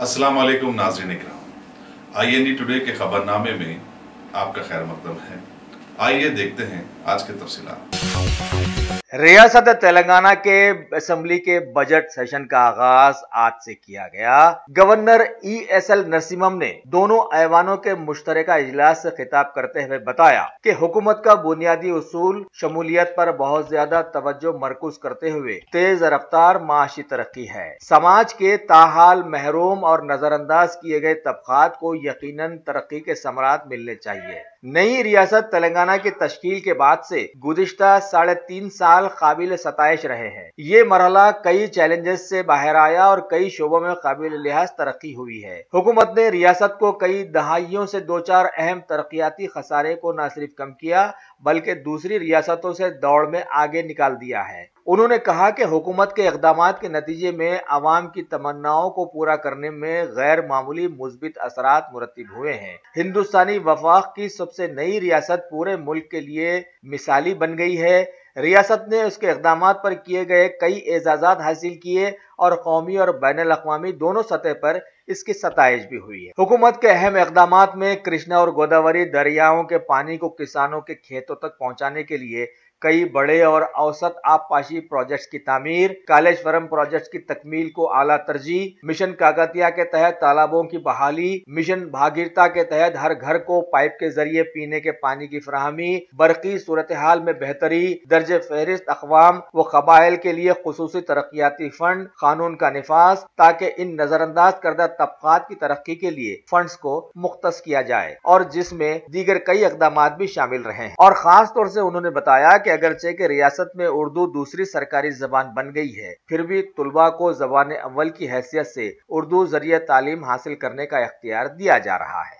अस्सलाम वालेकुम नाज़रीन इकराम, IND टुडे के खबरनामे में आपका खैर मकदम है। आइए देखते हैं आज के तफसीलात। रियासत तेलंगाना के असेंबली के बजट सेशन का आगाज आज से किया गया। गवर्नर ESL नरसिम्हम ने दोनों ऐवानों के मुश्तरका इजलास से खिताब करते हुए बताया कि हुकूमत का बुनियादी उसूल शमूलियत पर बहुत ज्यादा तवज्जो मरकूज करते हुए तेज रफ्तार माशी तरक्की है। समाज के ताहाल महरूम और नजरअंदाज किए गए तबकात को यकीनन तरक्की के समरात मिलने चाहिए। नई रियासत तेलंगाना की तश्कील के बाद से गुज़िश्ता 3.5 साल काबिल सताइश रहे हैं। ये मरहला कई चैलेंजेस से बाहर आया और कई शोबों में काबिल लिहाज तरक्की हुई है। हुकूमत ने रियासत को कई दहाइयों से 2-4 अहम तरक्याती खसारे को न सिर्फ कम किया बल्कि दूसरी रियासतों से दौड़ में आगे निकाल दिया है। उन्होंने कहा कि हुकूमत के इक़दामात के नतीजे में अवाम की तमन्नाओं को पूरा करने में गैर मामूली मुस्बित असरात मुरत्तिब हुए हैं। हिंदुस्तानी वफाक की सबसे नई रियासत पूरे मुल्क के लिए मिसाली बन गई है। रियासत ने उसके इक़दामात पर किए गए कई एजाज़ात हासिल किए और कौमी और बैनुल अक़वामी दोनों सतह पर इसकी सताइश भी हुई है। हुकूमत के अहम इक़दामात में कृष्णा और गोदावरी दरियाओं के पानी को किसानों के खेतों तक पहुंचाने के लिए कई बड़े और औसत आबपाशी प्रोजेक्ट्स की तामीर, कालेश्वरम प्रोजेक्ट्स की तकमील को आला तरजीह, मिशन काकतिया के तहत तालाबों की बहाली, मिशन भागीरथा के तहत हर घर को पाइप के जरिए पीने के पानी की फराहमी, बरकी सूरत हाल में बेहतरी, दर्जे फहरिस्त अक़वाम व क़बाइल के लिए खुसूसी तरक्याती फंड, कानून का निफाज ताकि इन नजरअंदाज करदा तबकात की तरक्की के लिए फंड्स को मुख्तस किया जाए और जिसमें दीगर कई इक़दामात भी शामिल रहे हैं। और खास तौर से उन्होंने बताया कि अगरचे के रियासत में उर्दू दूसरी सरकारी जबान बन गई है, फिर भी तुलबा को जबान अव्वल की हैसियत से उर्दू जरिए तालीम हासिल करने का इख्तियार दिया जा रहा है।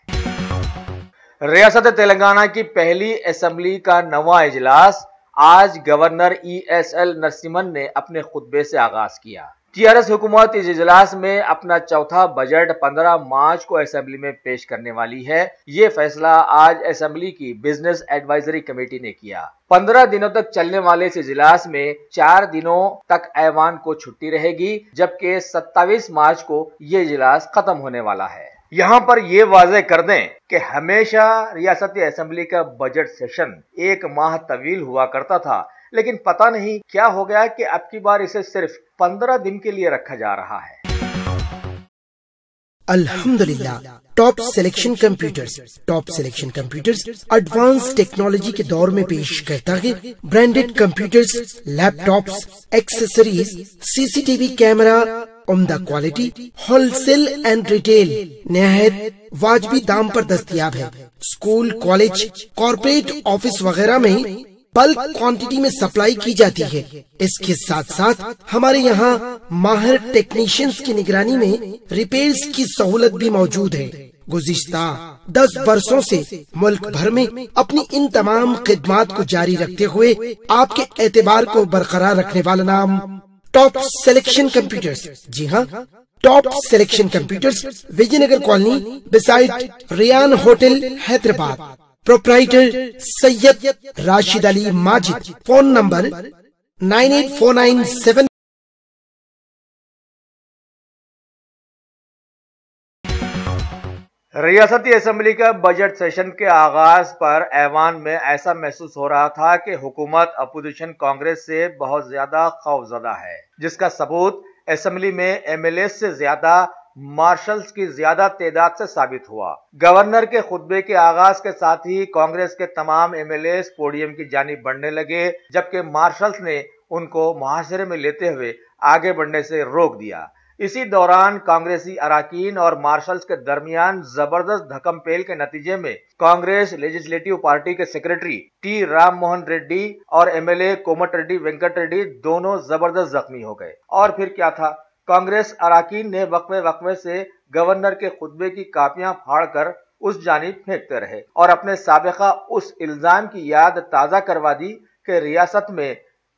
रियासत तेलंगाना की पहली असेंबली का 9वां इजलास आज गवर्नर ESL नरसिम्हम ने अपने खुतबे से आगाज किया। TRS हुकूमत इस इजलास में अपना चौथा बजट 15 मार्च को असेंबली में पेश करने वाली है। ये फैसला आज असेंबली की बिजनेस एडवाइजरी कमेटी ने किया। 15 दिनों तक चलने वाले इस इजलास में 4 दिनों तक ऐवान को छुट्टी रहेगी, जबकि 27 मार्च को ये इजलास खत्म होने वाला है। यहाँ पर यह वाज़ेह कर दें कि हमेशा रियासती असेंबली का बजट सेशन 1 माह तवील हुआ करता था, लेकिन पता नहीं क्या हो गया कि अब की बार इसे सिर्फ 15 दिन के लिए रखा जा रहा है। अल्हम्दुलिल्लाह, top selection computers advance technology के दौर में पेश करता है branded computers, laptops, accessories, CCTV camera, उम्दा क्वालिटी, होलसेल एंड रिटेल निहायत वाजबी दाम पर दस्तयाब है। स्कूल, कॉलेज, कॉर्पोरेट ऑफिस वगैरह में बल्क क्वांटिटी में सप्लाई की जाती है। इसके साथ साथ हमारे यहाँ माहिर टेक्नीशियंस की निगरानी में रिपेयर्स की सहूलत भी मौजूद है। गुज़िश्ता 10 बरसों से मुल्क भर में अपनी इन तमाम खिदमात को जारी रखते हुए आपके एतबार को बरकरार रखने वाला नाम टॉप सिलेक्शन कंप्यूटर्स। जी हाँ, top selection computers, Vijayanagar colony beside Riyan hotel, Hyderabad. Proprietor Syed Rashid Ali Majid. Phone number 9849 रियासती असेंबली का बजट सेशन के आगाज पर ऐवान में ऐसा महसूस हो रहा था कि हुकूमत अपोजिशन कांग्रेस से बहुत ज्यादा खौफजदा है, जिसका सबूत असेंबली में MLA से ज्यादा मार्शल्स की ज्यादा तादाद से साबित हुआ। गवर्नर के खुतबे के आगाज के साथ ही कांग्रेस के तमाम MLAs पोडियम की जानिब बढ़ने लगे, जबकि मार्शल्स ने उनको मुहासरे में लेते हुए आगे बढ़ने से रोक दिया। इसी दौरान कांग्रेसी अराकीन और मार्शल्स के दरमियान जबरदस्त धक्कम-पेल के नतीजे में कांग्रेस लेजिस्लेटिव पार्टी के सेक्रेटरी T राम मोहन रेड्डी और MLA कोमट रेड्डी वेंकट रेड्डी दोनों जबरदस्त जख्मी हो गए। और फिर क्या था, कांग्रेस अराकीन ने वक्फे से गवर्नर के खुतबे की कापियां फाड़कर उस जानिब फेंकते रहे और अपने साबिका उस इल्जाम की याद ताज़ा करवा दी कि रियासत में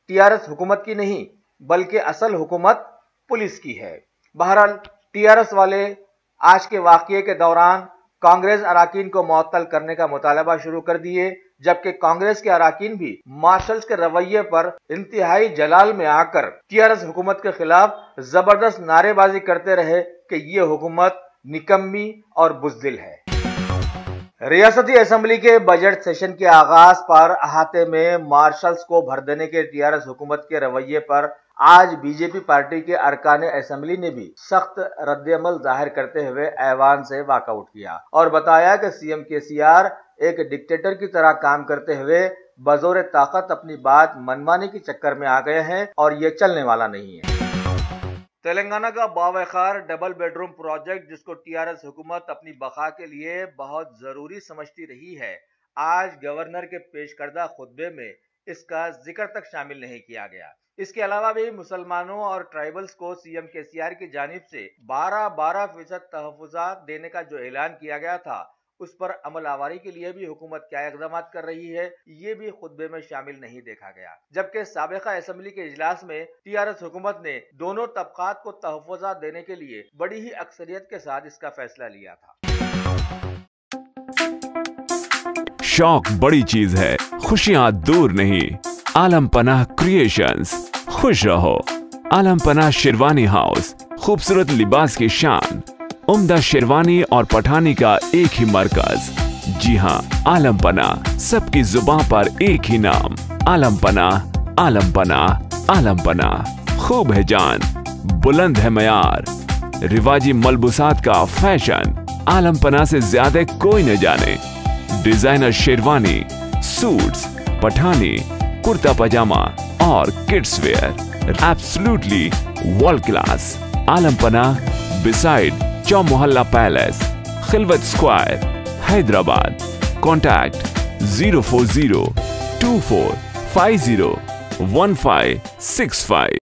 TRS हुकूमत की नहीं बल्कि असल हुकूमत पुलिस की है। बहरहाल TRS वाले आज के वाक़ये के दौरान कांग्रेस अराकीन को मुअत्तल करने का मुतालबा शुरू कर दिए। जबकि कांग्रेस के अरकान भी मार्शल्स के रवैये पर इंतहाई जलाल में आकर टीआरएस हुकूमत के खिलाफ जबरदस्त नारेबाजी करते रहे कि ये हुकूमत निकम्मी और बुज़दिल है। रियासती असेंबली के बजट सेशन के आगाज पर अहाते में मार्शल्स को भर देने के टीआरएस हुकूमत के रवैये पर आज बीजेपी पार्टी के अरकान असेंबली ने भी सख्त रद्द-ए-अमल जाहिर करते हुए ऐवान से वॉकआउट किया और बताया कि सीएम केसीआर एक डिक्टेटर की तरह काम करते हुए बजोर ताकत अपनी बात मनमाने के चक्कर में आ गए हैं और ये चलने वाला नहीं है। तेलंगाना का बावखार डबल बेडरूम प्रोजेक्ट, जिसको टीआरएस हुकूमत अपनी बका के लिए बहुत जरूरी समझती रही है, आज गवर्नर के पेश करदा खुतबे में इसका जिक्र तक शामिल नहीं किया गया। इसके अलावा भी मुसलमानों और ट्राइबल्स को सीएम केसीआर की जानिब से 12% तहफ़्फ़ुज़ात देने का जो ऐलान किया गया था, उस पर अमल आवारी के लिए भी हुकूमत क्या इक़दाम कर रही है, ये भी खुतबे में शामिल नहीं देखा गया। जबकि साबिक़ा असेंबली के इजलास में टीआरएस हुकूमत ने दोनों तबक़ात को तहफ़्फ़ुज़ात देने के लिए बड़ी ही अक्सरियत के साथ इसका फैसला लिया था। शौक बड़ी चीज है, खुशियां दूर नहीं। आलम पनाह क्रिएशंस, खुश रहो। आलम पनाह शेरवानी हाउस, खूबसूरत लिबास की शान, उम्दा शेरवानी और पठानी का एक ही मरकज। जी हाँ, आलम पनाह, सबकी जुबान पर एक ही नाम, आलम पनाह। आलम पनाह, आलम पनाह, खूब है जान, बुलंद है मयार, रिवाजी मलबूसात का फैशन, आलम पनाह से ज्यादा कोई न जाने। डिजाइनर शेरवानी, सूट्स, पठानी, कुर्ता पजामा और kids wear, absolutely world class. Alam Panah, beside Chowmahalla palace, Khilwat square, Hyderabad. Contact 04024501565।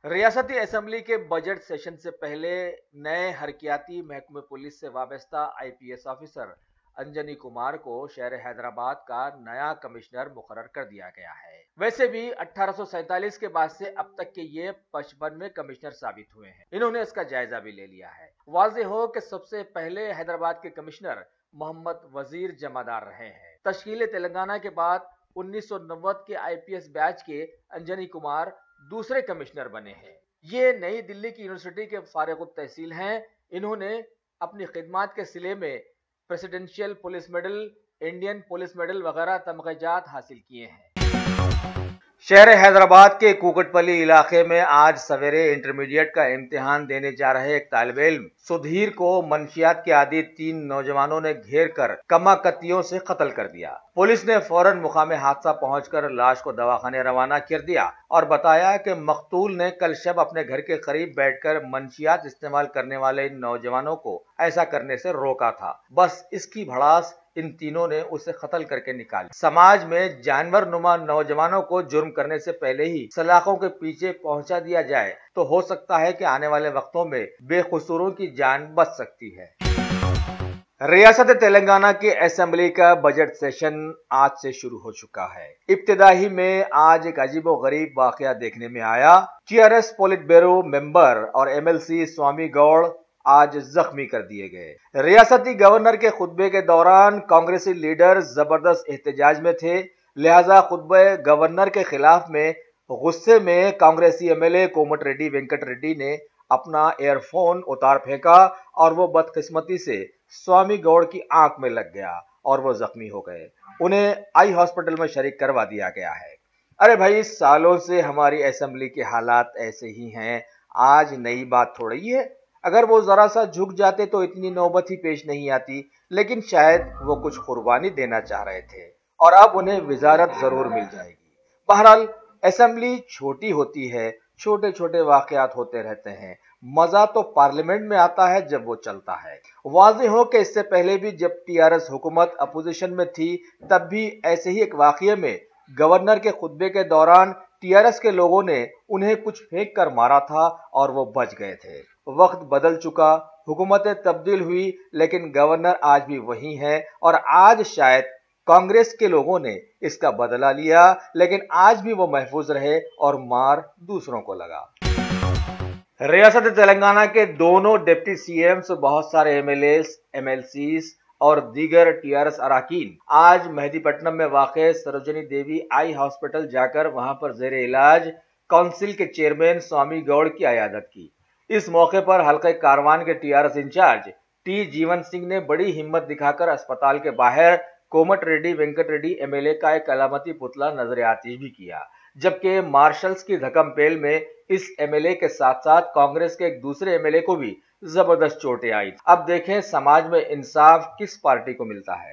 रियासती असेंबली के बजट सेशन से पहले नए हरकियाती महकमे पुलिस से वाबस्ता आईपीएस ऑफिसर अंजनी कुमार को शहर हैदराबाद का नया कमिश्नर मुकर्रर कर दिया गया है। वैसे भी 1847 के बाद से अब तक के ये 55वें कमिश्नर साबित हुए हैं। इन्होंने इसका जायजा भी ले लिया है। वाज़ेह हो कि सबसे पहले हैदराबाद के कमिश्नर मोहम्मद वजीर जमादार रहे हैं। तश्कील तेलंगाना के बाद 1990 के आईपीएस बैच के अंजनी कुमार दूसरे कमिश्नर बने हैं। ये नई दिल्ली की यूनिवर्सिटी के फारिग तहसील हैं। इन्होंने अपनी खिदमात के सिले में presidential police medal, Indian police medal वगैरह तमग़ाजात हासिल किए हैं। शहर हैदराबाद के कुकटपल्ली इलाके में आज सवेरे इंटरमीडिएट का इम्तिहान देने जा रहे एक तालिब इल्म सुधीर को मनशियात के आदी 3 नौजवानों ने घेर कर कमाकत्तियों से कत्ल कर दिया। पुलिस ने फौरन मुकामे हादसा पहुंचकर लाश को दवाखाने रवाना कर दिया और बताया कि मकतूल ने कल शब अपने घर के करीब बैठकर मनशियात इस्तेमाल करने वाले इन नौजवानों को ऐसा करने से रोका था। बस इसकी भड़ास इन तीनों ने उसे कत्ल करके निकाला। समाज में जानवर नुमा नौजवानों को जुर्म करने से पहले ही सलाखों के पीछे पहुंचा दिया जाए तो हो सकता है कि आने वाले वक्तों में बेकसूरों की जान बच सकती है। रियासत तेलंगाना के असेंबली का बजट सेशन आज से शुरू हो चुका है। इब्तिदाई में आज एक अजीबो गरीब वाकया देखने में आया। टीआरएस पोलिट ब्यूरो मेंबर और एमएलसी स्वामी गौड़ आज जख्मी कर दिए गए। रियासती गवर्नर के खुतबे के दौरान कांग्रेसी लीडर जबरदस्त एहतजाज में थे, लिहाजा खुतबे गवर्नर के खिलाफ में गुस्से में कांग्रेसी एमएलए कोमट रेड्डी वेंकट रेड्डी ने अपना एयरफोन उतार फेंका और वो बदकिस्मती से स्वामी गौड़ की आंख में लग गया और वो जख्मी हो गए। उन्हें आई हॉस्पिटल में शरीक करवा दिया गया है। अरे भाई, सालों से हमारी असेंबली के हालात ऐसे ही हैं, आज नई बात थोड़ी है। अगर वो जरा सा झुक जाते तो इतनी नौबत ही पेश नहीं आती, लेकिन शायद वो कुछ कुर्बानी देना चाह रहे थे और अब उन्हें विजारत जरूर मिल जाएगी। बहरहाल, असेंबली छोटी होती है, छोटे छोटे वाकयात होते रहते हैं। मजा तो पार्लियामेंट में आता है जब वो चलता है। वाज़ेह हो कि इससे पहले भी जब टीआरएस हुकूमत अपोजिशन में थी, तब भी ऐसे ही एक वाकये में गवर्नर के खुतबे के दौरान टीआरएस के लोगों ने उन्हें कुछ फेंक कर मारा था और वो बच गए थे। वक्त बदल चुका, हुकूमतें तब्दील हुई, लेकिन गवर्नर आज भी वही है और आज शायद कांग्रेस के लोगों ने इसका बदला लिया, लेकिन आज भी वो महफूज रहे और मार दूसरों को लगा। रियासत तेलंगाना के दोनों डिप्टी सीएम्स, बहुत सारे एमएलएस, एमएलसीज اور دیگر ٹیآرएस اراکین آج مہدی پٹنم میں واقع سروجنی دیوی آئی ہاسپٹل جا کر وہاں پر زیر علاج کونسل کے چیئرمین سوامی گوڑ کی عیادت کی۔ اس موقع پر حلقہ کاروان کے ٹیآرएس انچارج ٹی جیون سنگھ نے بڑی ہمت دکھا کر اسپتال کے باہر Komatireddy Venkat Reddy M L A کا ایک علامتی پتلا نظر آتش بھی کیا، جبکہ مارشلز کی دھکم پیل میں اس ایم ایل اے کے ساتھ ساتھ کانگریس کے ایک دوسرے ایم ایل اے کو بھی زبردست چوٹیں آئی۔ اب دیکھیں سماج میں انصاف کس پارٹی کو ملتا ہے۔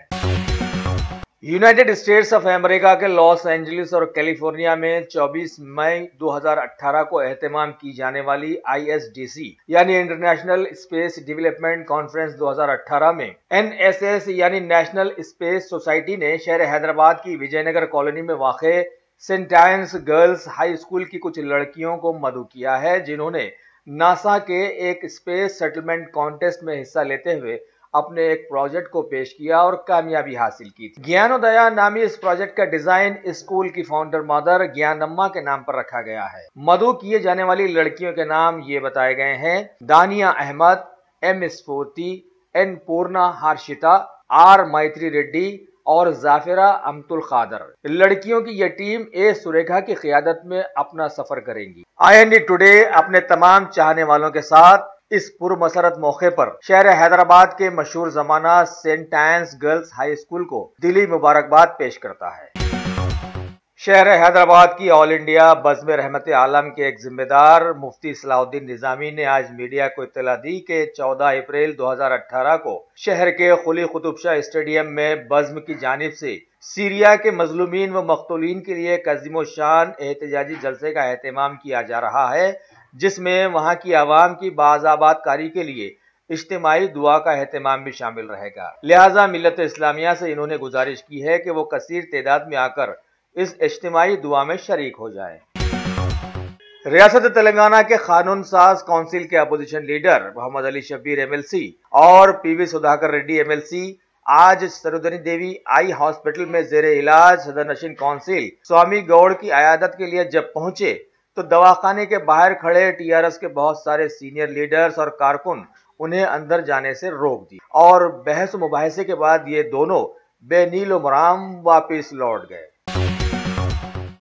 یونائیٹڈ اسٹیٹس آف امریکہ کے لاس اینجلس اور کیلیفورنیا میں 24 مئی 2018 کو اہتمام کی جانے والی ISDC یعنی انٹرنیشنل اسپیس ڈیولپمنٹ کانفرنس 2018 میں NSS یعنی نیشنل اسپیس سوسائٹی نے شہر حیدرآباد کی وجے نگر کالونی میں واقع سینٹ آنس گرلز ہائی اسکول کی کچھ لڑکیوں کو مدعو کیا ہے، جنہوں نے ناسا کے ایک اسپیس سیٹلمنٹ کانٹیسٹ میں حصہ لیتے ہوئے اپنے ایک پروجیکٹ کو پیش کیا اور کامیابی حاصل کی تھی۔ گیانودیا نامی اس پروجیکٹ کا ڈیزائن اسکول کی فاؤنڈر مدر گیانما کے نام پر رکھا گیا ہے۔ مدعو کیے جانے والی لڑکیوں کے نام یہ بتائے گئے ہیں: Dania Ahmed, M Sphoorthy, N Purna Harshitha, R Maitri Reddy اور زافرہ امت القادر۔ لڑکیوں کی یہ ٹیم اے سریکھا کی قیادت میں اپنا سفر کریں گی۔ IND ٹوڈے اپنے تمام چاہنے والوں کے ساتھ اس پرمسرت موقع پر شہر حیدرآباد کے مشہور زمانہ سینٹ آنس گرلز ہائی اسکول کو دلی مبارکباد پیش کرتا ہے۔ شہر حیدرآباد کی آل انڈیا بزم رحمت عالم کے ایک ذمہ دار مفتی صلاح الدین نظامی نے آج میڈیا کو اطلاع دی کہ 14 اپریل 2018 کو شہر کے قلی قطب شاہ اسٹیڈیم میں بزم کی جانب سے سیریا کے مظلومین و مقتولین کے لیے ایک عظیم الشان احتجاجی جلسے کا اہتمام کیا جا رہا ہے، جس میں وہاں کی عوام کی باآباد کاری کے لیے اجتماعی دعا کا اہتمام بھی شامل رہے گا۔ لہٰذا ملت اسلامیہ سے انہوں نے گزارش کی ہے کہ وہ کثیر تعداد میں آ کر اس اجتماعی دعا میں شریک ہو جائیں۔ ریاست تلنگانہ کے قانون ساز کونسل کے اپوزیشن لیڈر محمد علی شبیر MLC اور PV سدھاکر ریڈی MLC آج سروجنی دیوی آئی ہاسپٹل میں زیر علاج صدر نشین کونسل سوامی گوڑ کی عیادت کے لیے جب پہنچے تو دواخانے کے باہر کھڑے ٹیآرएس کے بہت سارے سینئر لیڈرز اور کارکن انہیں اندر جانے سے روک دی اور بحث و مباحثے کے بعد یہ دونوں بے نیل و مرام واپس لوٹ گئے۔